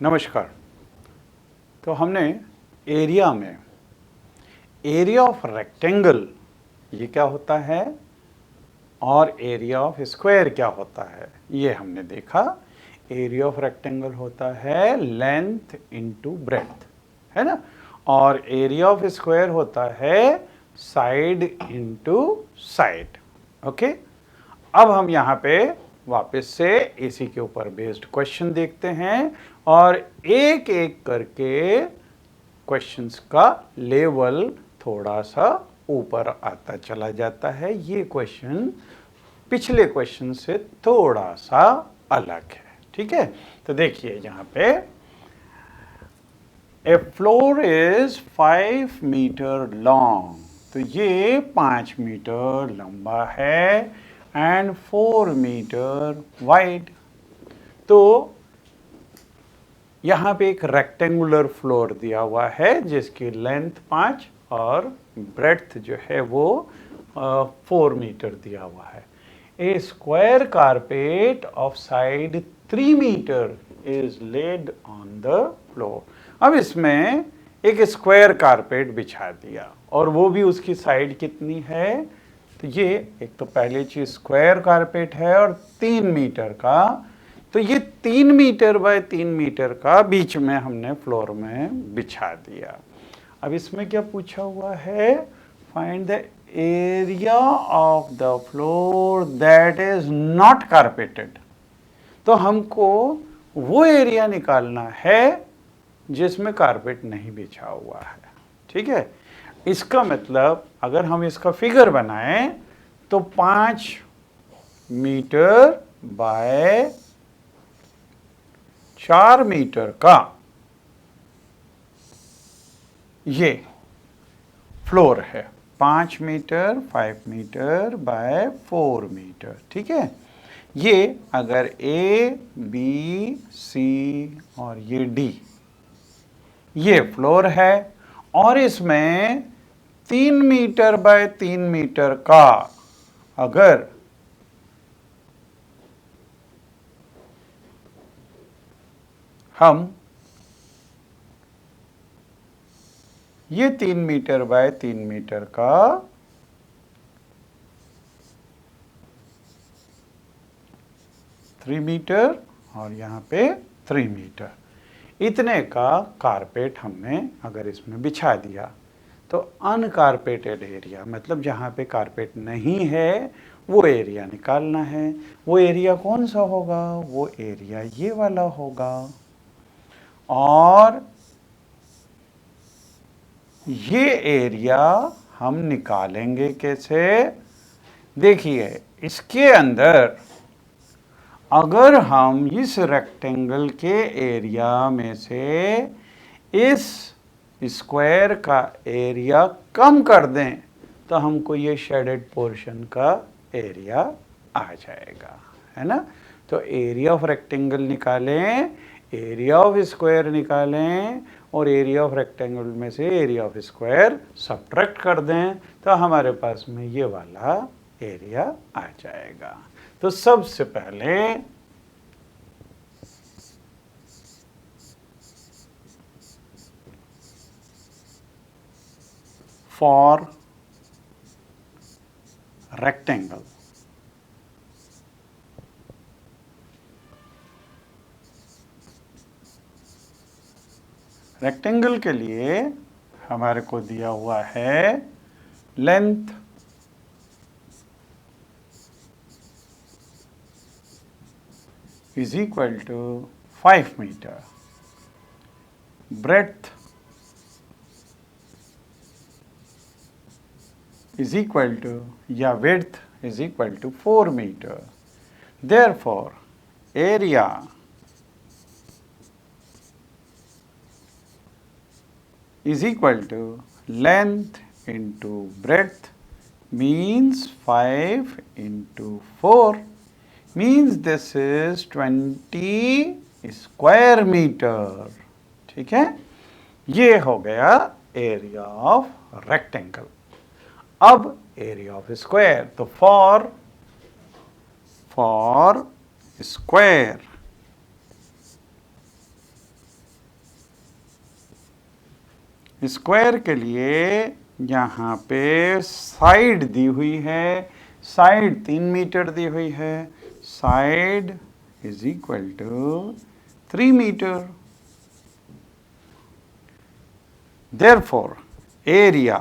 नमस्कार। तो हमने एरिया में एरिया ऑफ रेक्टेंगल ये क्या होता है और एरिया ऑफ स्क्वायर क्या होता है ये हमने देखा। एरिया ऑफ रेक्टेंगल होता है लेंथ इनटू ब्रेड्थ, है ना, और एरिया ऑफ स्क्वायर होता है साइड इनटू साइड। ओके, अब हम यहाँ पे वापस से इसी के ऊपर बेस्ड क्वेश्चन देखते हैं और एक एक करके क्वेश्चंस का लेवल थोड़ा सा ऊपर आता चला जाता है। ये क्वेश्चन पिछले क्वेश्चन से थोड़ा सा अलग है, ठीक है। तो देखिए यहाँ पे ए फ्लोर इज 5 मीटर लॉन्ग, तो ये 5 मीटर लंबा है एंड 4 मीटर वाइड। तो यहाँ पे एक रेक्टेंगुलर फ्लोर दिया हुआ है जिसकी लेंथ 5 और ब्रेड्थ जो है वो 4 मीटर दिया हुआ है। A square carpet of side 3 metre is laid on the floor. अब इसमें एक स्क्वायर कारपेट बिछा दिया और वो भी उसकी साइड कितनी है, तो ये एक तो पहले चीज स्क्वायर कारपेट है और 3 मीटर का, तो ये 3 मीटर बाय 3 मीटर का बीच में हमने फ्लोर में बिछा दिया। अब इसमें क्या पूछा हुआ है, find the area of the floor that is not carpeted. तो हमको वो एरिया निकालना है जिसमें कारपेट नहीं बिछा हुआ है, ठीक है। इसका मतलब अगर हम इसका फिगर बनाएं तो 5 मीटर बाय 4 मीटर का ये फ्लोर है। 5 मीटर, 5 मीटर बाय 4 मीटर, ठीक है। ये अगर ए बी सी और ये डी ये फ्लोर है और इसमें 3 मीटर बाय 3 मीटर का अगर हम ये 3 मीटर बाय 3 मीटर का थ्री मीटर और यहाँ पे 3 मीटर इतने का कारपेट हमने अगर इसमें बिछा दिया तो अनकारपेटेड एरिया मतलब जहाँ पे कारपेट नहीं है वो एरिया निकालना है। वो एरिया कौन सा होगा, वो एरिया ये वाला होगा। और ये एरिया हम निकालेंगे कैसे, देखिए इसके अंदर अगर हम इस रेक्टेंगल के एरिया में से इस स्क्वायर का एरिया कम कर दें तो हमको ये शेडेड पोर्शन का एरिया आ जाएगा, है ना। तो एरिया ऑफ रेक्टेंगल निकालें, एरिया ऑफ स्क्वायर निकालें और एरिया ऑफ रेक्टेंगल में से एरिया ऑफ स्क्वायर सब्ट्रैक्ट कर दें तो हमारे पास में ये वाला एरिया आ जाएगा। तो सबसे पहले फॉर रेक्टेंगल रेक्टेंगल के लिए हमारे को दिया हुआ है length is equal to 5 meter, breadth is equal to या width is equal to 4 meter. Therefore, area is equal to length into breadth means 5 into 4 means this is 20 square metre, ठीक है। ये हो गया एरिया ऑफ रेक्टेंगल। अब area of square, तो for square square के लिए यहाँ पे साइड दी हुई है, साइड 3 मीटर दी हुई है, side is equal to 3 metre. Therefore area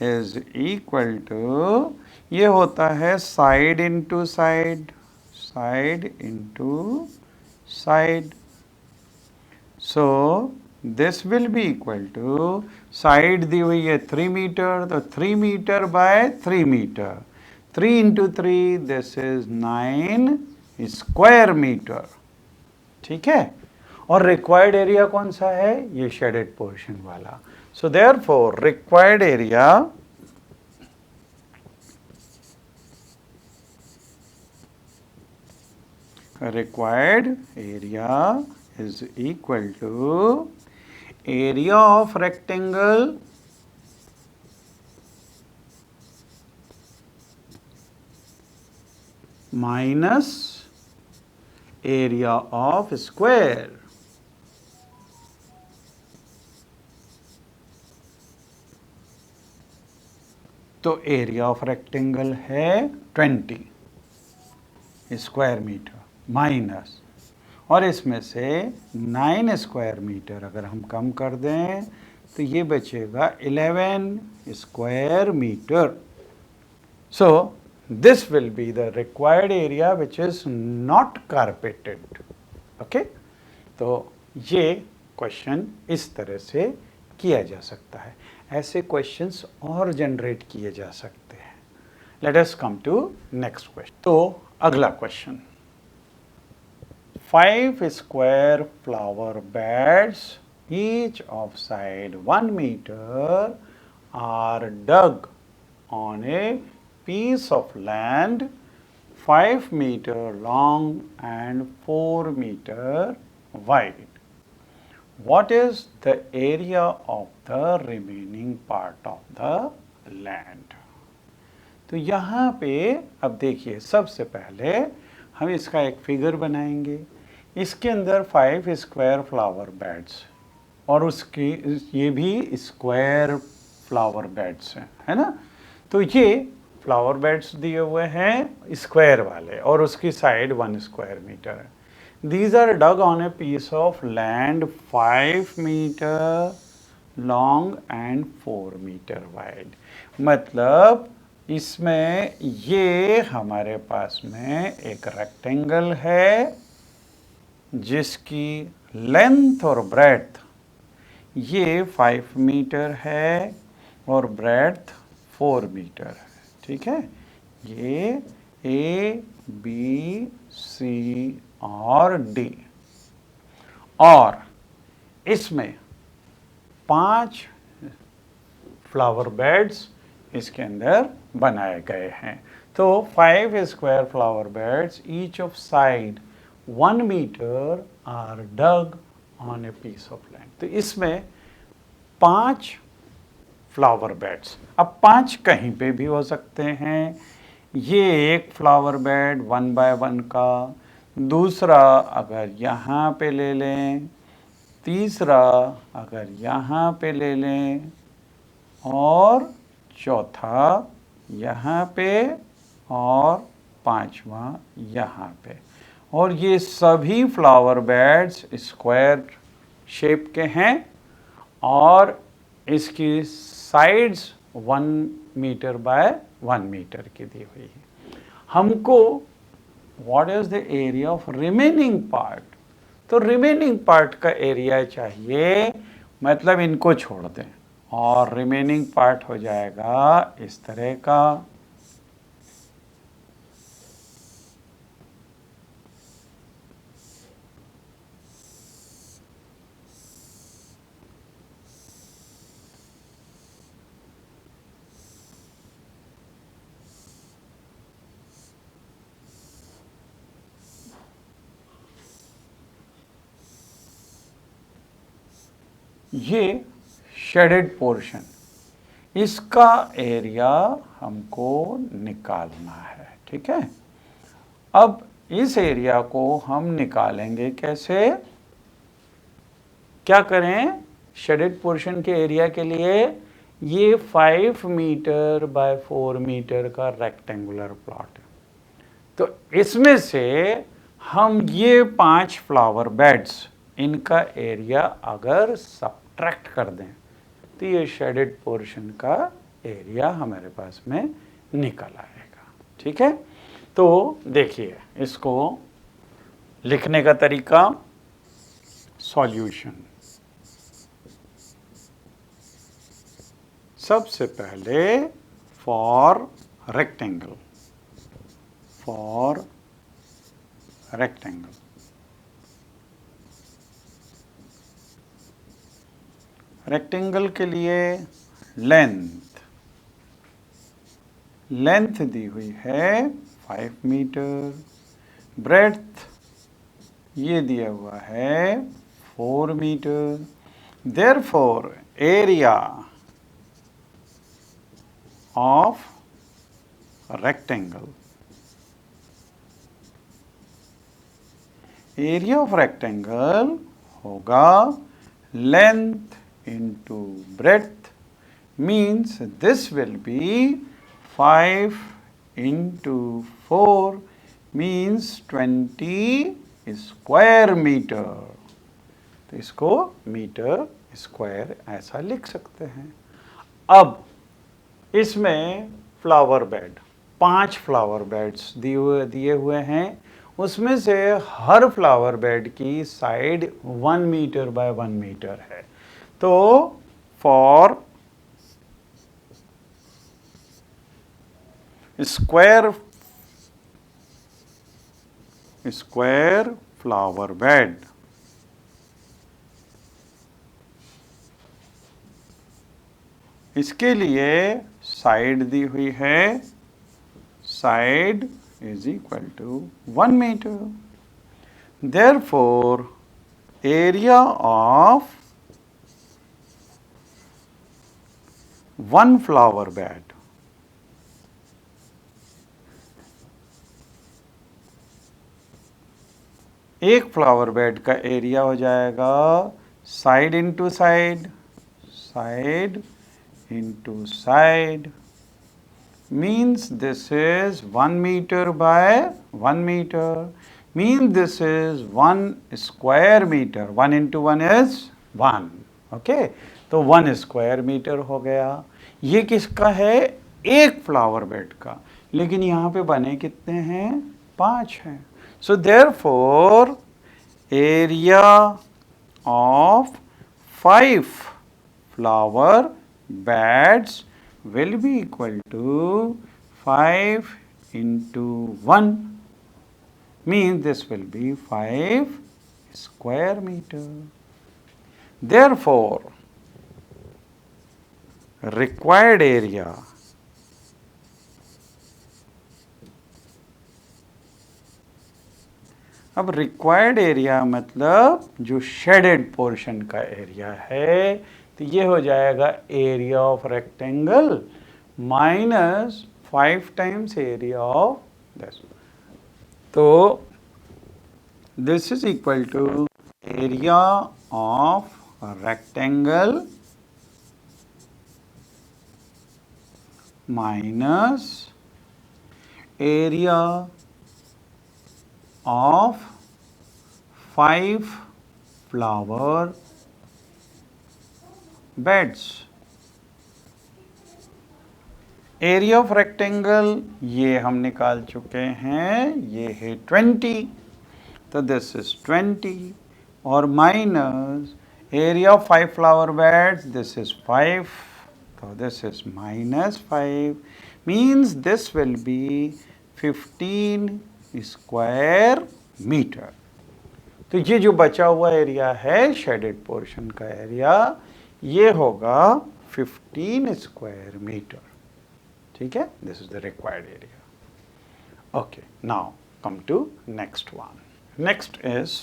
is equal to, ये होता है side into side, side into side. So this will be equal to, side दी हुई है 3 मीटर, तो 3 metre by 3 metre, 3 into 3, this is 9 square metre. ठीक है। और रिक्वायर्ड एरिया कौन सा है? ये शेडेड पोर्शन वाला। So therefore required area is equal to area of rectangle minus area of square। तो एरिया ऑफ रेक्टेंगल है 20 स्क्वायर मीटर माइनस, और इसमें से 9 स्क्वायर मीटर अगर हम कम कर दें तो ये बचेगा 11 square metre. So this will be the required area which is not carpeted. Okay, तो ये क्वेश्चन इस तरह से किया जा सकता है। ऐसे क्वेश्चंस और जनरेट किए जा सकते हैं। Let us come to next question. तो अगला question, 5 square flower beds, each of side 1 meter, are dug on a piece of land 5 meter long and 4 meter wide. What is the area of the remaining part of the land? तो यहाँ पे अब देखिए, सबसे पहले हम इसका एक फिगर बनाएंगे। इसके अंदर 5 स्क्वायर फ्लावर बेड्स, और उसकी ये भी स्क्वायर फ्लावर बेड्स हैं, है ना। तो ये फ्लावर बेड्स दिए हुए हैं स्क्वायर वाले, और उसकी साइड 1 स्क्वायर मीटर है। These are dug on a piece of land 5 meter long and 4 meter wide। मतलब इसमें ये हमारे पास में एक रेक्टेंगल है जिसकी लेंथ और ब्रेड्थ ये 5 मीटर है और ब्रेड्थ 4 मीटर है। ठीक है, ये ए बी सी और डी, और इसमें 5 फ्लावर बेड्स इसके अंदर बनाए गए हैं। तो 5 square flower beds each of side 1 metre are dug on a piece of land. तो इसमें 5 फ्लावर बेड्स, अब 5 कहीं पे भी हो सकते हैं। ये एक फ्लावर बेड 1 बाय 1 का, दूसरा अगर यहाँ पे ले लें, तीसरा अगर यहाँ पे ले लें, और चौथा यहाँ पे, और पांचवा यहाँ पे। और ये सभी फ्लावर बेड्स स्क्वायर शेप के हैं और इसकी साइड्स 1 मीटर बाय 1 मीटर की दी हुई है। हमको what is the area of remaining part, तो रिमेनिंग पार्ट का एरिया चाहिए, मतलब इनको छोड़ दें और रिमेनिंग पार्ट हो जाएगा इस तरह का। ये शेडेड पोर्शन, इसका एरिया हमको निकालना है। ठीक है, अब इस एरिया को हम निकालेंगे कैसे? क्या करें, शेडेड पोर्शन के एरिया के लिए ये 5 मीटर बाय 4 मीटर का रेक्टेंगुलर प्लॉट है। तो इसमें से हम ये 5 फ्लावर बेड्स, इनका एरिया अगर सब्ट्रैक्ट कर दें तो ये शेडेड पोर्शन का एरिया हमारे पास में निकल आएगा। ठीक है, तो देखिए इसको लिखने का तरीका, सॉल्यूशन। सबसे पहले फॉर रेक्टेंगल, रेक्टेंगल के लिए लेंथ दी हुई है 5 मीटर, ब्रेड्थ ये दिया हुआ है 4 मीटर। Therefore area of rectangle, area of rectangle होगा length into breadth, means this will be 5 into 4 means 20 square metre. तो इसको मीटर स्क्वायर ऐसा लिख सकते हैं। अब इसमें फ्लावर बेड, 5 फ्लावर बेड्स दिए हुए हैं, उसमें से हर फ्लावर बेड की साइड 1 मीटर बाय 1 मीटर है। तो फॉर स्क्वायर फ्लावर बेड, इसके लिए साइड दी हुई है, side is equal to 1 metre. Therefore area of 1 flower bed, एक फ्लावर बेड का एरिया हो जाएगा side into side, side into side, means this is 1 meter by 1 meter, means this is 1 square meter, 1 into 1 is 1, okay? तो 1 square metre हो गया। ये किसका है, एक फ्लावर बेड का, लेकिन यहाँ पे बने कितने हैं, 5 हैं। So therefore area of 5 flower beds will be equal to 5 into 1, means this will be 5 square meter. Therefore, required area अब रिक्वायर्ड एरिया मतलब जो शेडेड पोर्शन का एरिया है, तो ये हो जाएगा area of rectangle minus 5 times area of this. तो this is equal to area of rectangle minus area of 5 flower beds. Area of rectangle ये हम निकाल चुके हैं, ये है 20, तो दिस इज 20 और minus area of 5 flower beds, this is 5, तो this is minus 5, means this will be 15 square metre. तो ये जो बचा हुआ एरिया है शेडेड पोर्शन का एरिया, ये होगा 15 स्क्वायर मीटर। ठीक है, this is the required area. Okay, now come to next one. Next is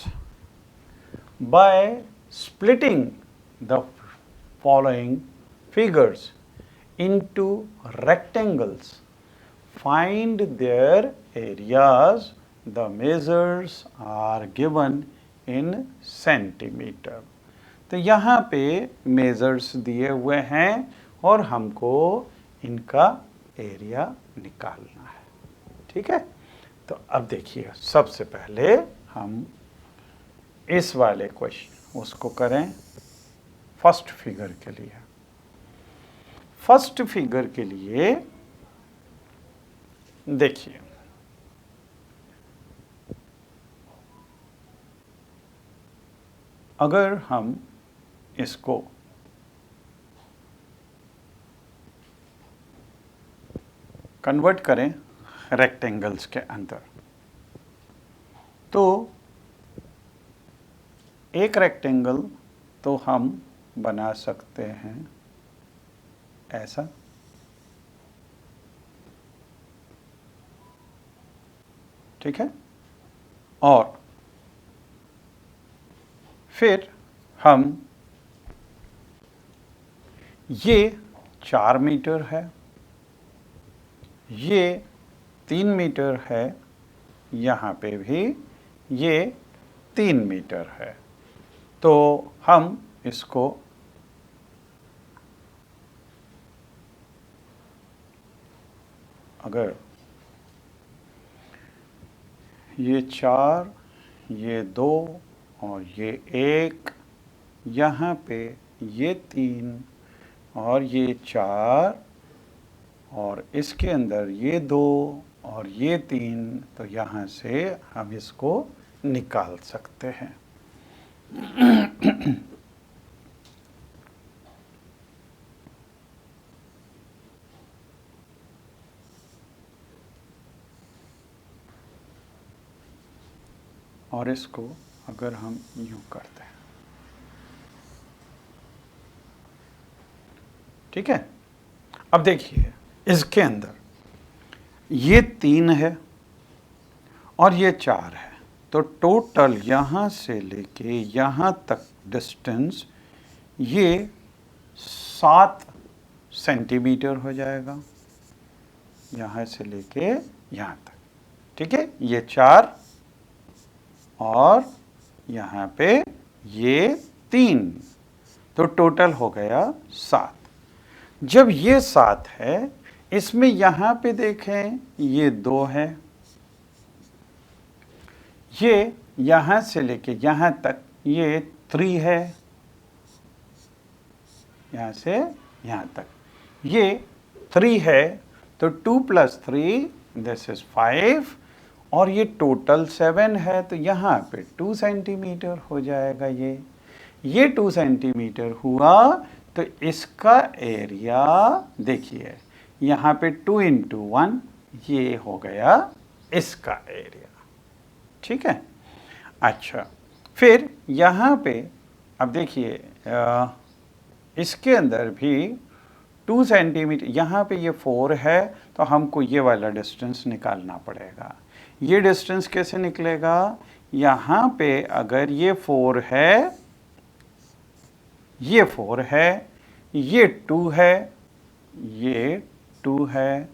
by splitting the following figures into rectangles, find their areas, the measures are given in centimeter। तो यहाँ पे measures दिए हुए हैं और हमको इनका एरिया निकालना है। ठीक है, तो अब देखिए सबसे पहले हम इस वाले क्वेश्चन उसको करें फर्स्ट फिगर के लिए। फर्स्ट फिगर के लिए देखिए, अगर हम इसको कन्वर्ट करें रेक्टेंगल्स के अंदर, तो एक रेक्टेंगल तो हम बना सकते हैं ऐसा, ठीक है, और फिर हम ये 4 मीटर है, ये 3 मीटर है, यहाँ पे भी ये 3 मीटर है, तो हम इसको अगर ये 4, ये 2 और ये 1, यहाँ पे ये 3 और ये 4 और इसके अंदर ये 2 और ये 3, तो यहाँ से हम इसको निकाल सकते हैं। और इसको अगर हम यूं करते हैं, ठीक है, अब देखिए इसके अंदर ये 3 है और ये 4 है, तो टोटल यहाँ से लेके यहाँ तक डिस्टेंस ये 7 सेंटीमीटर हो जाएगा, यहाँ से लेके यहाँ तक। ठीक है, ये 4 और यहाँ पे ये 3, तो टोटल हो गया 7। जब ये 7 है, इसमें यहाँ पे देखें ये 2 है, ये यहाँ से लेके यहाँ तक ये 3 है, यहाँ से यहाँ तक ये 3 है, तो 2 + 3 दिस इज 5 और ये टोटल 7 है, तो यहाँ पे 2 सेंटीमीटर हो जाएगा। ये 2 सेंटीमीटर हुआ, तो इसका एरिया देखिए यहाँ पे 2 × 1 ये हो गया इसका एरिया। ठीक है, अच्छा फिर यहाँ पे अब देखिए इसके अंदर भी 2 सेंटीमीटर, यहाँ पे ये 4 है, तो हमको ये वाला डिस्टेंस निकालना पड़ेगा। ये डिस्टेंस कैसे निकलेगा? यहाँ पे अगर ये 4 है, ये 4 है, ये 2 है, ये 2 है,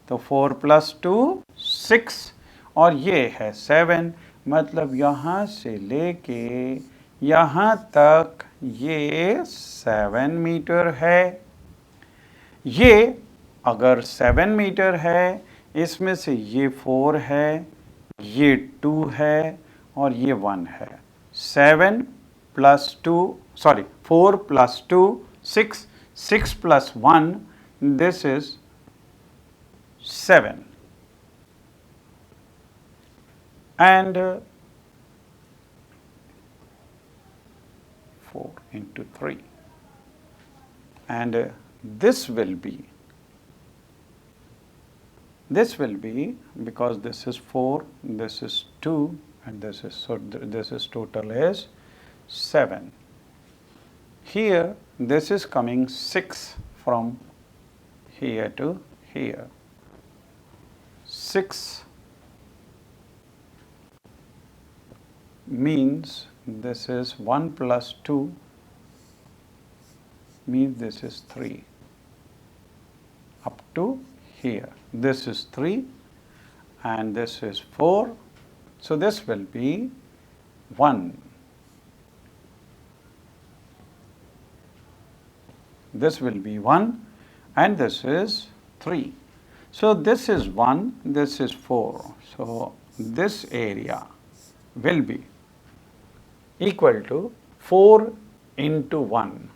तो 4 + 2 6 और ये है 7, मतलब यहाँ से लेके यहाँ तक ये 7 मीटर है। ये अगर 7 मीटर है, इसमें से ये 4 है, ये 2 है और ये 1 है। 7 + 2 sorry 4 + 2 6, 6 + 1 this is 7 and 4 × 3 and this will be because this is 4, this is 2 and this is, so this is total is 7. Here this is coming 6 from here to here. 6 means this is 1 + 2 means this is 3 up to here. This is 3 and this is 4. So this will be 1. this will be 1 and this is 3. So this is 1, this is 4. So this area will be equal to 4 into 1.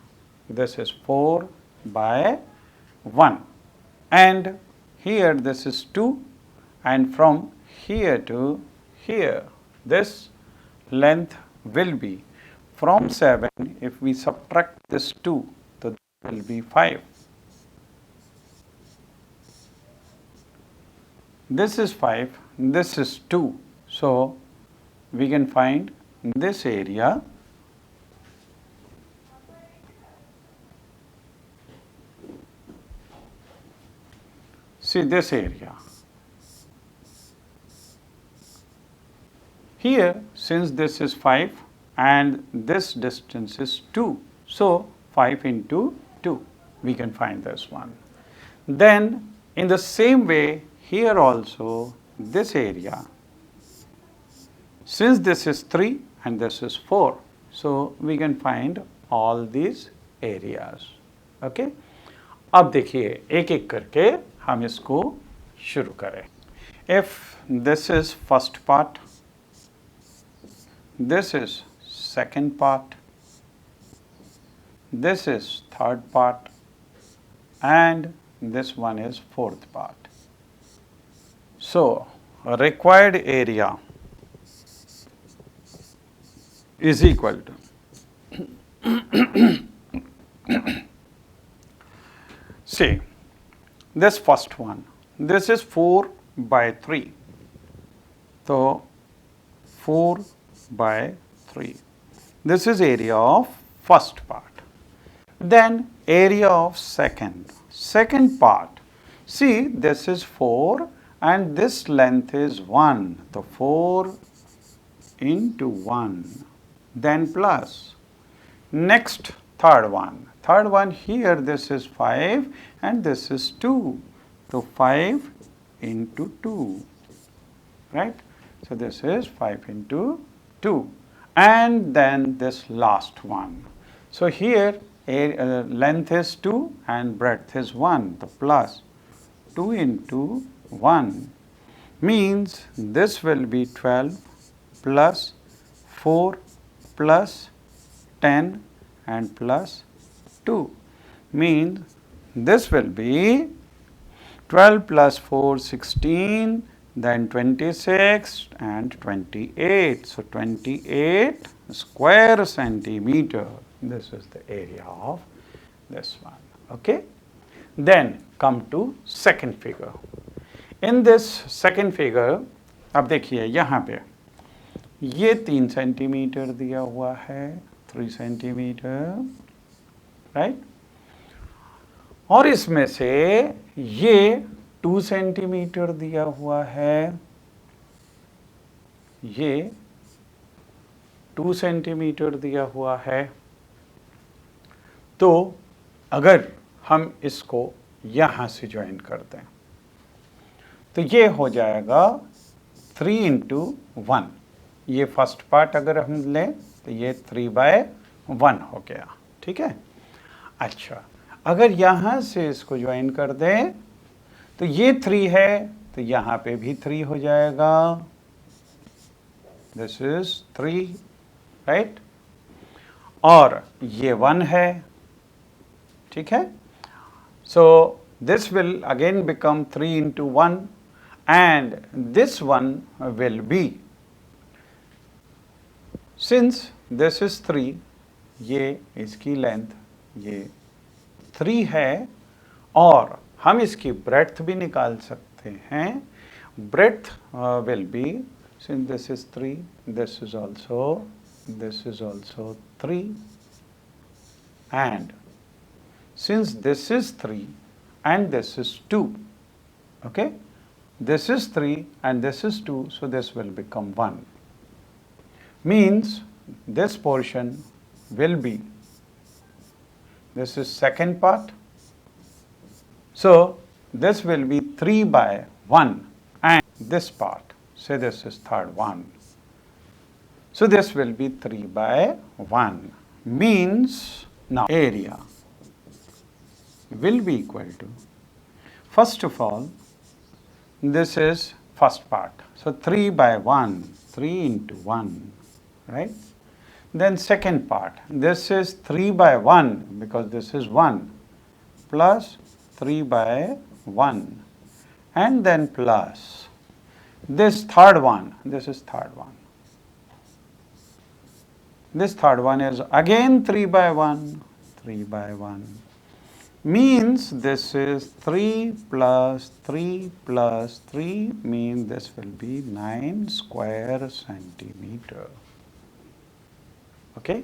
This is 4 by 1. And here this is 2, and from here to here this length will be from 7. If we subtract this 2, so that will be 5. This is 5, this is 2. So we can find this area. See this area. Here, since this is 5 and this distance is 2, so 5 into 2, we can find this one. Then in the same way, here also this area, since this is 3 and this is 4, so we can find all these areas. Okay? अब देखिए एक एक करके हम इसको शुरू करें. If this is first part, this is second part, this is third part, and this one is fourth part. So required area is equal to see this first one, this is 4 by 3. So 4 by 3. This is area of first part. Then area of second part. See, this is 4 and this length is 1. So 4 into 1. Then plus. Next, third one. Third one here, this is 5 and this is 2. So 5 into 2. Right? So this is 5 into 2. And then this last one. So here length is 2 and breadth is 1. The plus 2 into 1 means this will be 12 plus 4 plus 10 and plus 2 means this will be 12 plus 4 16, then 26 and 28. So 28 square centimeter. This is the area of this one. Okay. Then come to second figure. In this second figure, अब देखिए यहाँ पे ये 3 centimetre दिया हुआ है, 3 centimetre, right? और इसमें से ये 2 सेंटीमीटर दिया हुआ है, ये 2 सेंटीमीटर दिया हुआ है. तो अगर हम इसको यहाँ से ज्वाइन कर दें तो ये हो जाएगा 3 into 1. ये फर्स्ट पार्ट अगर हम लें तो ये 3/1 हो गया. ठीक है. अच्छा, अगर यहाँ से इसको ज्वाइन कर दें तो ये 3 है तो यहाँ पे भी 3 हो जाएगा. This is 3, right? और ये 1 है. ठीक है. सो this will again become 3 into 1 and this one will be, since this is 3, ये इसकी लेंथ ये 3 है और हम इसकी ब्रेड्थ भी निकाल सकते हैं. Breadth will be, since this is 3, this is also 3, and since this is 3 and this is 2, okay, this is 3 and this is 2, so this will become 1. Means this portion will be, this is second part, so this will be 3/1, and this part, say this is third one, so this will be 3/1. Means now area will be equal to, first of all, this is first part. So 3 by 1, 3 into 1, right? Then second part, this is 3 by 1 because this is 1 plus 3 by 1, and then plus this third one, this is third one. This third one is again 3 by 1, 3 by 1. Means this is 3 plus 3 plus 3 means this will be 9 square centimeter. Okay.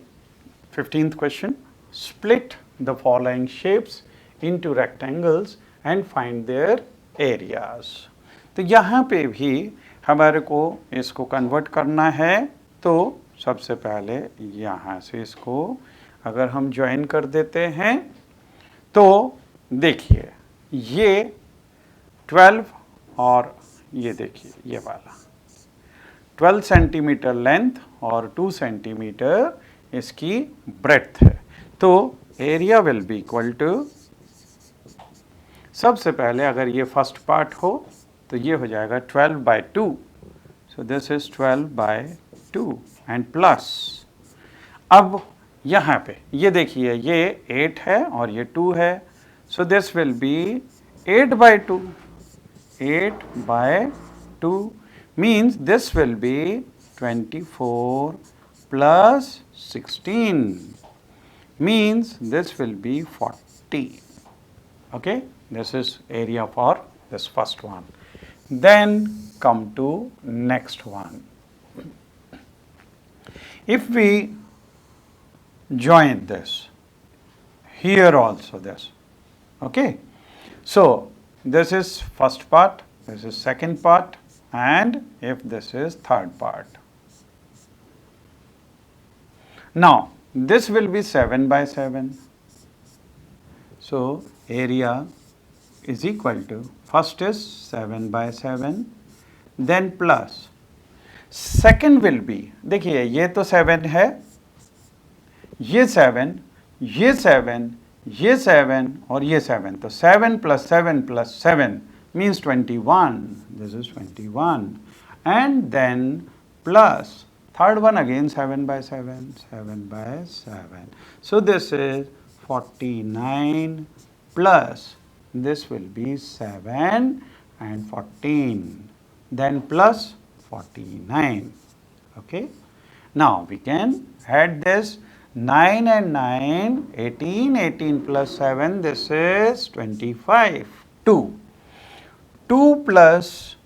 15th question. Split the following shapes into rectangles and find their areas. तो यहाँ पे भी हमारे को इसको convert करना है, तो सबसे पहले यहाँ से इसको अगर हम ज्वाइन कर देते हैं तो देखिए ये 12 और ये देखिए ये वाला 12 सेंटीमीटर लेंथ और 2 सेंटीमीटर इसकी ब्रेड्थ है। तो area will be equal to, सबसे पहले अगर ये फर्स्ट पार्ट हो तो ये हो जाएगा 12 by 2, so this is 12 by 2 and plus, अब यहाँ पे ये देखिए ये 8 है और ये 2 है, सो this will B 8 by 2, 8 by 2 means this will be 24 plus 16 means this will be 40. Okay, this is area for this first one. Then come to next one. If we join this here also this, okay, so this is first part, this is second part, and if this is third part. Now this will be 7 by 7. So area is equal to, first is 7 by 7, then plus second will be, देखिए ये तो 7 है, ये 7, ये 7, ये 7 और ये 7, तो 7 plus 7 plus 7 means 21, this is 21, and then plus third one again 7 by 7, 7 by 7. So this is 49 plus this will be 7 and 14, then plus 49. Okay. Now we can add this 9 and 9, 18, 18 plus 7, this is 25, 2. 2 plus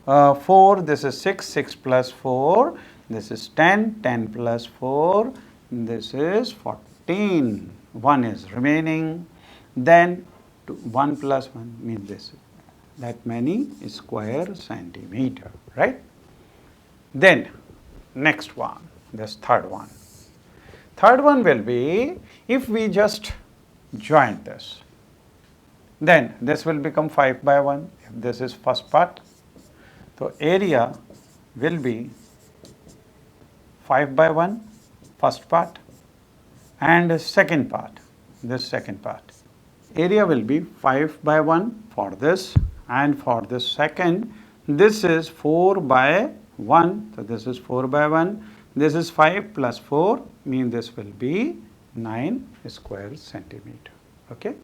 4, this is 6, 6 plus 4, this is 10, 10 plus 4, this is 14, 1 is remaining, then 1 plus 1 means this, that many square centimeter, right? Then next one, this third one. Third one will be, if we just join this, then this will become 5 by 1, if this is first part. So area will be 5 by 1, first part, and second part, this second part. Area will be 5 by 1 for this, and for this second, this is 4 by 1, so this is 4 by 1, this is 5 plus 4, means this will be 9 square centimeter. Okay.